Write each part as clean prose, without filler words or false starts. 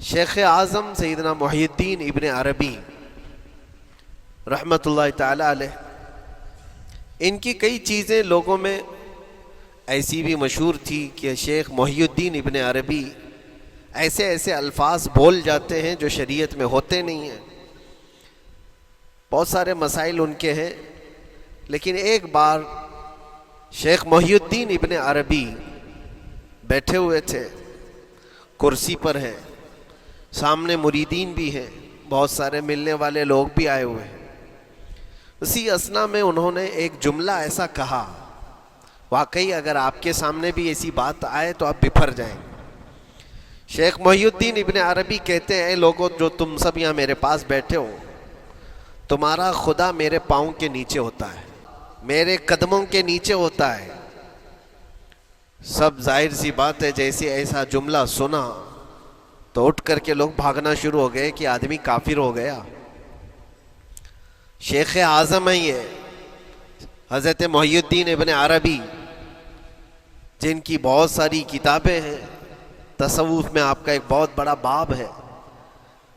شیخ اعظم سیدنا محی الدین ابن عربی رحمۃ اللہ تعالی علیہ، ان کی کئی چیزیں لوگوں میں ایسی بھی مشہور تھی کہ شیخ محی الدین ابن عربی ایسے ایسے الفاظ بول جاتے ہیں جو شریعت میں ہوتے نہیں ہیں. بہت سارے مسائل ان کے ہیں، لیکن ایک بار شیخ محی الدین ابن عربی بیٹھے ہوئے تھے، کرسی پر ہیں، سامنے مریدین بھی ہیں، بہت سارے ملنے والے لوگ بھی آئے ہوئے ہیں. اسی اثنا میں انہوں نے ایک جملہ ایسا کہا، واقعی اگر آپ کے سامنے بھی ایسی بات آئے تو آپ بپھر جائیں. شیخ محی الدین ابن عربی کہتے ہیں، اے لوگوں جو تم سب یہاں میرے پاس بیٹھے ہو، تمہارا خدا میرے پاؤں کے نیچے ہوتا ہے، میرے قدموں کے نیچے ہوتا ہے. سب ظاہر سی بات ہے جیسے ایسا جملہ سنا تو اٹھ کر کے لوگ بھاگنا شروع ہو گئے کہ آدمی کافر ہو گیا. شیخ اعظم ہیں یہ حضرت محی الدین ابن عربی، جن کی بہت ساری کتابیں ہیں. تصوف میں آپ کا ایک بہت بڑا باب ہے.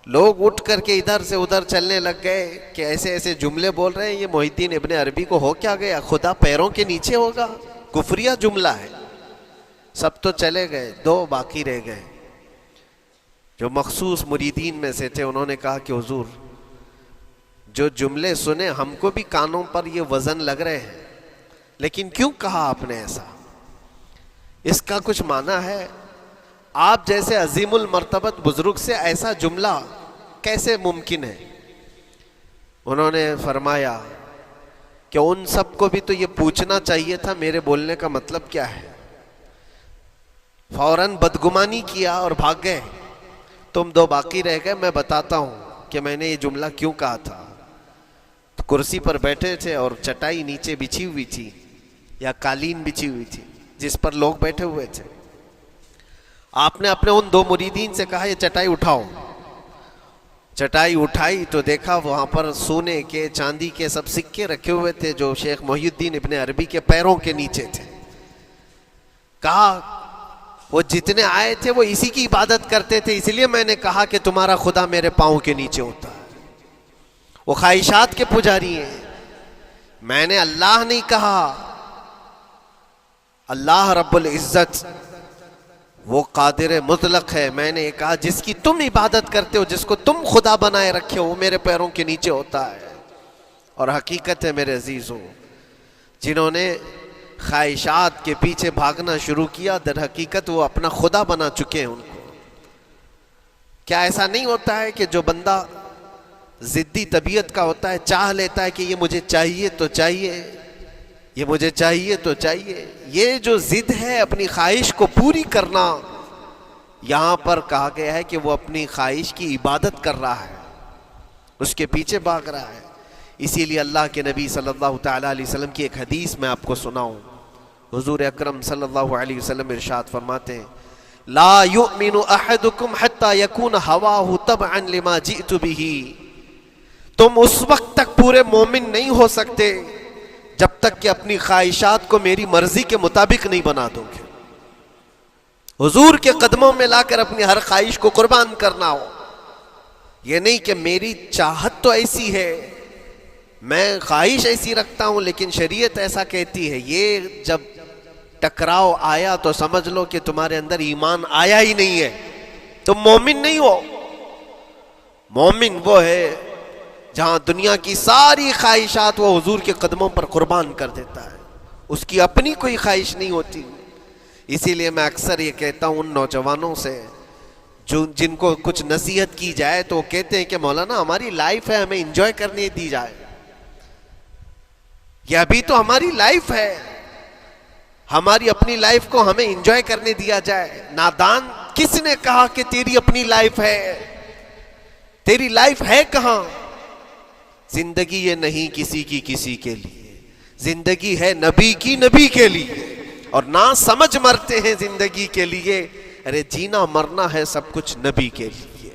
لوگ اٹھ کر کے ادھر سے ادھر چلنے لگ گئے کہ ایسے ایسے جملے بول رہے ہیں، یہ محی الدین ابن عربی کو ہو کیا گیا، خدا پیروں کے نیچے ہوگا، کفریہ جملہ ہے. سب تو چلے گئے، دو باقی رہ گئے جو مخصوص مریدین میں سے تھے. انہوں نے کہا کہ حضور جو جملے سنے ہم کو بھی کانوں پر یہ وزن لگ رہے ہیں، لیکن کیوں کہا آپ نے ایسا؟ اس کا کچھ معنی ہے؟ آپ جیسے عظیم المرتبت بزرگ سے ایسا جملہ کیسے ممکن ہے؟ انہوں نے فرمایا کہ ان سب کو بھی تو یہ پوچھنا چاہیے تھا میرے بولنے کا مطلب کیا ہے. فوراً بدگمانی کیا اور بھاگ گئے. تم دو باقی رہ گئے، میں بتاتا ہوں کہ میں نے یہ جملہ کیوں کہا تھا. تو کرسی پر بیٹھے تھے اور چٹائی نیچے بچھی ہوئی تھی یا قالین بچھی ہوئی تھی جس پر لوگ بیٹھے ہوئے تھے. آپ نے اپنے ان دو مریدین سے کہا یہ چٹائی اٹھاؤ. چٹائی اٹھائی تو دیکھا وہاں پر سونے کے چاندی کے سب سکے رکھے ہوئے تھے جو شیخ محی الدین ابن عربی کے پیروں کے نیچے تھے. کہا وہ جتنے آئے تھے وہ اسی کی عبادت کرتے تھے، اس لیے میں نے کہا کہ تمہارا خدا میرے پاؤں کے نیچے ہوتا ہے. وہ خواہشات کے پجاری ہیں. میں نے اللہ نہیں کہا، اللہ رب العزت وہ قادر مطلق ہے. میں نے کہا جس کی تم عبادت کرتے ہو، جس کو تم خدا بنائے رکھے ہو، وہ میرے پیروں کے نیچے ہوتا ہے. اور حقیقت ہے میرے عزیزوں، جنہوں نے خواہشات کے پیچھے بھاگنا شروع کیا، در حقیقت وہ اپنا خدا بنا چکے ہیں ان کو. کیا ایسا نہیں ہوتا ہے کہ جو بندہ ضدی طبیعت کا ہوتا ہے، چاہ لیتا ہے کہ یہ مجھے چاہیے تو چاہیے، یہ مجھے چاہیے تو چاہیے. یہ جو ضد ہے اپنی خواہش کو پوری کرنا، یہاں پر کہا گیا ہے کہ وہ اپنی خواہش کی عبادت کر رہا ہے، اس کے پیچھے بھاگ رہا ہے. اسی لیے اللہ کے نبی صلی اللہ تعالیٰ علیہ وسلم کی ایک حدیث میں آپ کو سناؤں. حضور اکرم صلی اللہ علیہ وسلم ارشاد فرماتے ہیں، لا یؤمن احدکم حتی یکون ہواہ تبعا لما جئت بہ. تم اس وقت تک پورے مومن نہیں ہو سکتے جب تک کہ اپنی خواہشات کو میری مرضی کے مطابق نہیں بنا دو گے. حضور کے قدموں میں لا کر اپنی ہر خواہش کو قربان کرنا ہو. یہ نہیں کہ میری چاہت تو ایسی ہے، میں خواہش ایسی رکھتا ہوں لیکن شریعت ایسا کہتی ہے. یہ جب ٹکراؤ آیا تو سمجھ لو کہ تمہارے اندر ایمان آیا ہی نہیں ہے، تم مومن نہیں ہو. مومن وہ ہے جہاں دنیا کی ساری خواہشات وہ حضور کے قدموں پر قربان کر دیتا ہے، اس کی اپنی کوئی خواہش نہیں ہوتی. اسی لیے میں اکثر یہ کہتا ہوں ان نوجوانوں سے جن کو کچھ نصیحت کی جائے تو وہ کہتے ہیں کہ مولانا ہماری لائف ہے، ہمیں انجوائے کرنے دی جائے. یہ ابھی تو ہماری لائف ہے، ہماری اپنی لائف کو ہمیں انجوائے کرنے دیا جائے. نادان کس نے کہا کہ تیری اپنی لائف ہے؟ تیری لائف ہے کہاں؟ زندگی یہ نہیں کسی کی کسی کے لیے، زندگی ہے نبی کی نبی کے لیے. اور نہ سمجھ مرتے ہیں زندگی کے لیے، ارے جینا مرنا ہے سب کچھ نبی کے لیے.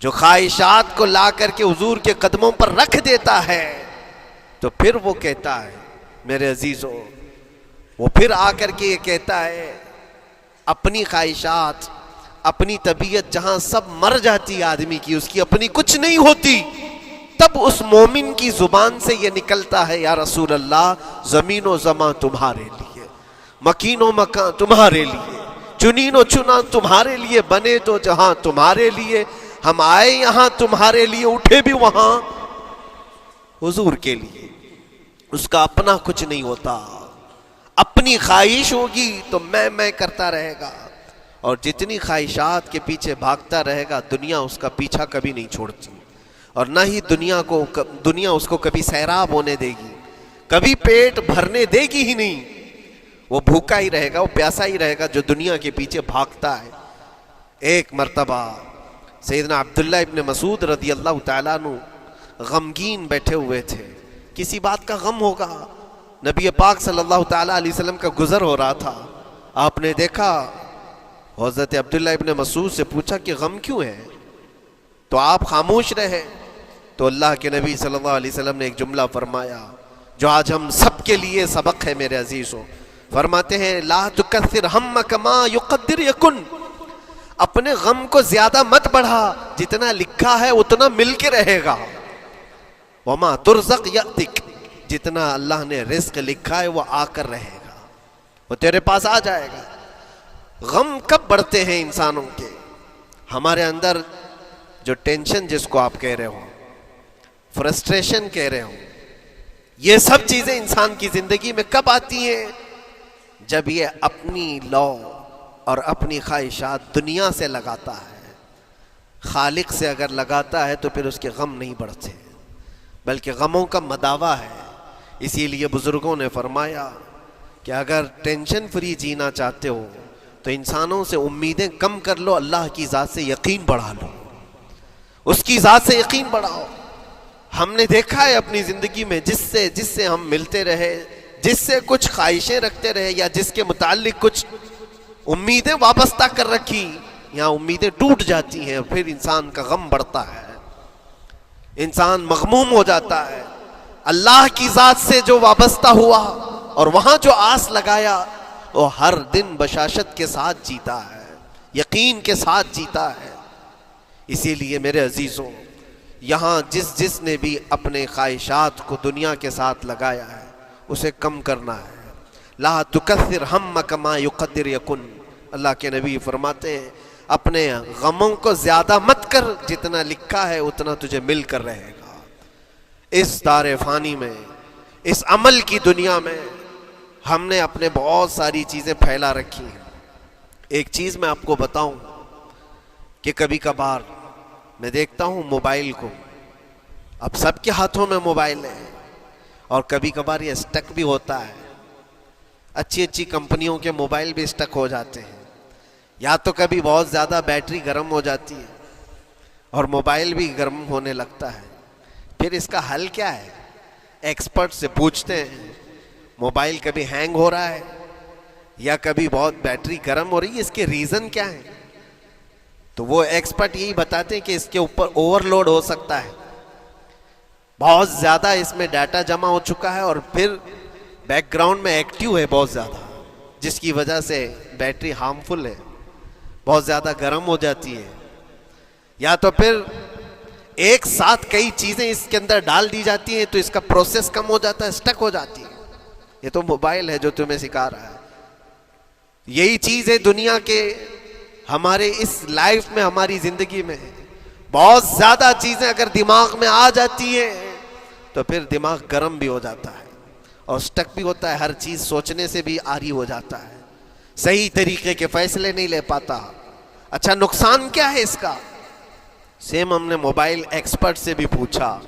جو خواہشات کو لا کر کے حضور کے قدموں پر رکھ دیتا ہے تو پھر وہ کہتا ہے میرے عزیزوں، وہ پھر آ کر کے یہ کہتا ہے اپنی خواہشات اپنی طبیعت جہاں سب مر جاتی ہے آدمی کی، اس کی اپنی کچھ نہیں ہوتی، تب اس مومن کی زبان سے یہ نکلتا ہے یا رسول اللہ زمین و زمان تمہارے لیے، مکین و مکان تمہارے لیے، چنین و چنا تمہارے لیے، بنے تو جہاں تمہارے لیے، ہم آئے یہاں تمہارے لیے، اٹھے بھی وہاں حضور کے لیے۔ اس کا اپنا کچھ نہیں ہوتا، اپنی خواہش ہوگی تو میں کرتا رہے گا، اور جتنی خواہشات کے پیچھے بھاگتا رہے گا دنیا اس کا پیچھا کبھی نہیں چھوڑتی، اور نہ ہی دنیا اس کو کبھی سیراب ہونے دے گی، کبھی پیٹ بھرنے دے گی ہی نہیں۔ وہ بھوکا ہی رہے گا، وہ پیاسا ہی رہے گا جو دنیا کے پیچھے بھاگتا ہے۔ ایک مرتبہ سیدنا عبداللہ ابن مسعود رضی اللہ تعالیٰ عنہ غمگین بیٹھے ہوئے تھے، کسی بات کا غم ہوگا، نبی پاک صلی اللہ تعالیٰ علیہ وسلم کا گزر ہو رہا تھا، آپ نے دیکھا، حضرت عبداللہ ابن مسعود سے پوچھا کہ غم کیوں ہے، تو آپ خاموش رہے، تو اللہ کے نبی صلی اللہ علیہ وسلم نے ایک جملہ فرمایا جو آج ہم سب کے لیے سبق ہے میرے عزیزوں، فرماتے ہیں لا تکثر ہمک ما یقدر یکن، اپنے غم کو زیادہ مت بڑھا، جتنا لکھا ہے اتنا مل کے رہے گا، وما ترزق یأتک، جتنا اللہ نے رزق لکھا ہے وہ آ کر رہے گا، وہ تیرے پاس آ جائے گا۔ غم کب بڑھتے ہیں انسانوں کے؟ ہمارے اندر جو ٹینشن جس کو آپ کہہ رہے ہو، فرسٹریشن کہہ رہے ہو، یہ سب چیزیں انسان کی زندگی میں کب آتی ہیں؟ جب یہ اپنی لو اور اپنی خواہشات دنیا سے لگاتا ہے، خالق سے اگر لگاتا ہے تو پھر اس کے غم نہیں بڑھتے، بلکہ غموں کا مداوا ہے۔ اسی لیے بزرگوں نے فرمایا کہ اگر ٹینشن فری جینا چاہتے ہو تو انسانوں سے امیدیں کم کر لو، اللہ کی ذات سے یقین بڑھا لو، اس کی ذات سے یقین بڑھاؤ۔ ہم نے دیکھا ہے اپنی زندگی میں جس سے ہم ملتے رہے، جس سے کچھ خواہشیں رکھتے رہے، یا جس کے متعلق کچھ امیدیں وابستہ کر رکھی، یہاں امیدیں ٹوٹ جاتی ہیں، پھر انسان کا غم بڑھتا ہے، انسان مغموم ہو جاتا ہے۔ اللہ کی ذات سے جو وابستہ ہوا اور وہاں جو آس لگایا، وہ ہر دن بشاشت کے ساتھ جیتا ہے، یقین کے ساتھ جیتا ہے۔ اسی لیے میرے عزیزوں، یہاں جس نے بھی اپنے خواہشات کو دنیا کے ساتھ لگایا ہے اسے کم کرنا ہے۔ لا تکثر ہمک ما یقدر یکن، اللہ کے نبی فرماتے ہیں اپنے غموں کو زیادہ مت کر، جتنا لکھا ہے اتنا تجھے مل کر رہے گا۔ اس دار فانی میں، اس عمل کی دنیا میں ہم نے اپنے بہت ساری چیزیں پھیلا رکھی ہیں۔ ایک چیز میں آپ کو بتاؤں کہ کبھی کبھار میں دیکھتا ہوں موبائل کو، اب سب کے ہاتھوں میں موبائل ہے، اور کبھی کبھار یہ اسٹک بھی ہوتا ہے، اچھی کمپنیوں کے موبائل بھی اسٹک ہو جاتے ہیں، یا تو کبھی بہت زیادہ بیٹری گرم ہو جاتی ہے اور موبائل بھی گرم ہونے لگتا ہے۔ پھر اس کا حل کیا ہے؟ ایکسپرٹ سے پوچھتے ہیں موبائل کبھی ہینگ ہو رہا ہے یا کبھی بہت بیٹری گرم ہو رہی ہے، اس کے ریزن کیا ہیں؟ تو وہ ایکسپرٹ یہی بتاتے ہیں کہ اس کے اوپر اوور لوڈ ہو سکتا ہے، بہت زیادہ اس میں ڈیٹا جمع ہو چکا ہے اور پھر بیک گراؤنڈ میں ایکٹیو ہے بہت زیادہ، جس کی وجہ سے بیٹری ہارمفل ہے، بہت زیادہ گرم ہو جاتی ہے، یا تو پھر ایک ساتھ کئی چیزیں اس کے اندر ڈال دی جاتی ہیں تو اس کا پروسیس کم ہو جاتا ہے، اسٹک ہو جاتی ہے۔ یہ تو موبائل ہے جو تمہیں سکھا رہا ہے۔ یہی چیز ہے دنیا کے ہمارے اس لائف میں، ہماری زندگی میں بہت زیادہ چیزیں اگر دماغ میں آ جاتی ہیں تو پھر دماغ گرم بھی ہو جاتا ہے اور اسٹک بھی ہوتا ہے، ہر چیز سوچنے سے بھی عاری ہو جاتا ہے، صحیح طریقے کے فیصلے نہیں لے پاتا۔ اچھا نقصان کیا ہے اس کا؟ سیم ہم نے موبائل ایکسپرٹ سے بھی پوچھا،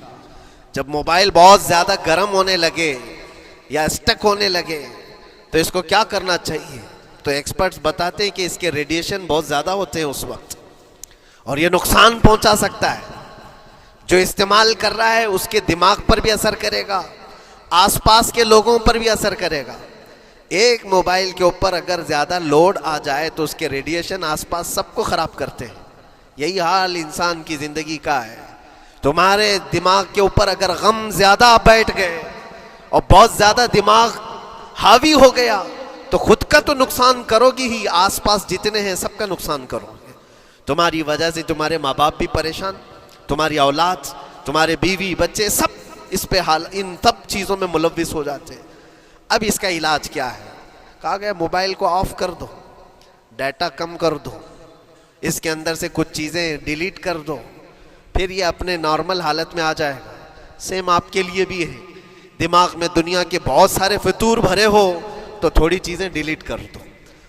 جب موبائل بہت زیادہ گرم ہونے لگے یا اسٹک ہونے لگے تو اس کو کیا کرنا چاہیے؟ تو ایکسپرٹس بتاتے ہیں کہ اس کے ریڈیشن بہت زیادہ ہوتے ہیں اس وقت، اور یہ نقصان پہنچا سکتا ہے، جو استعمال کر رہا ہے اس کے دماغ پر بھی اثر کرے گا، آس پاس کے لوگوں پر بھی اثر کرے گا۔ ایک موبائل کے اوپر اگر زیادہ لوڈ آ جائے تو اس کے ریڈیشن آس پاس سب کو خراب کرتے ہیں۔ یہی حال انسان کی زندگی کا ہے، تمہارے دماغ کے اوپر اگر غم زیادہ بیٹھ گئے اور بہت زیادہ دماغ حاوی ہو گیا تو خود کا تو نقصان کرو گی ہی، آس پاس جتنے ہیں سب کا نقصان کرو گے، تمہاری وجہ سے تمہارے ماں باپ بھی پریشان، تمہاری اولاد، تمہارے بیوی بچے سب اس پہ ان سب چیزوں میں ملوث ہو جاتے ہیں۔ اب اس کا علاج کیا ہے؟ کہا گیا موبائل کو آف کر دو، ڈیٹا کم کر دو، اس کے اندر سے کچھ چیزیں ڈیلیٹ کر دو، پھر یہ اپنے نارمل حالت میں آ جائے گا۔ سیم آپ کے لیے بھی ہے، دماغ میں دنیا کے بہت سارے فطور بھرے ہو تو تھوڑی چیزیں ڈیلیٹ کر دو،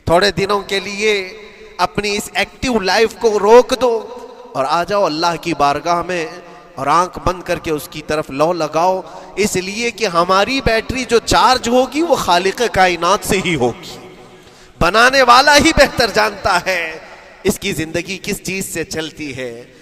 تھوڑے دنوں کے لیے اپنی اس ایکٹیو لائف کو روک دو اور آ جاؤ اللہ کی بارگاہ میں اور آنکھ بند کر کے اس کی طرف لو لگاؤ، اس لیے کہ ہماری بیٹری جو چارج ہوگی وہ خالق کائنات سے ہی ہوگی، بنانے والا ہی بہتر جانتا ہے اس کی زندگی کس چیز سے چلتی ہے۔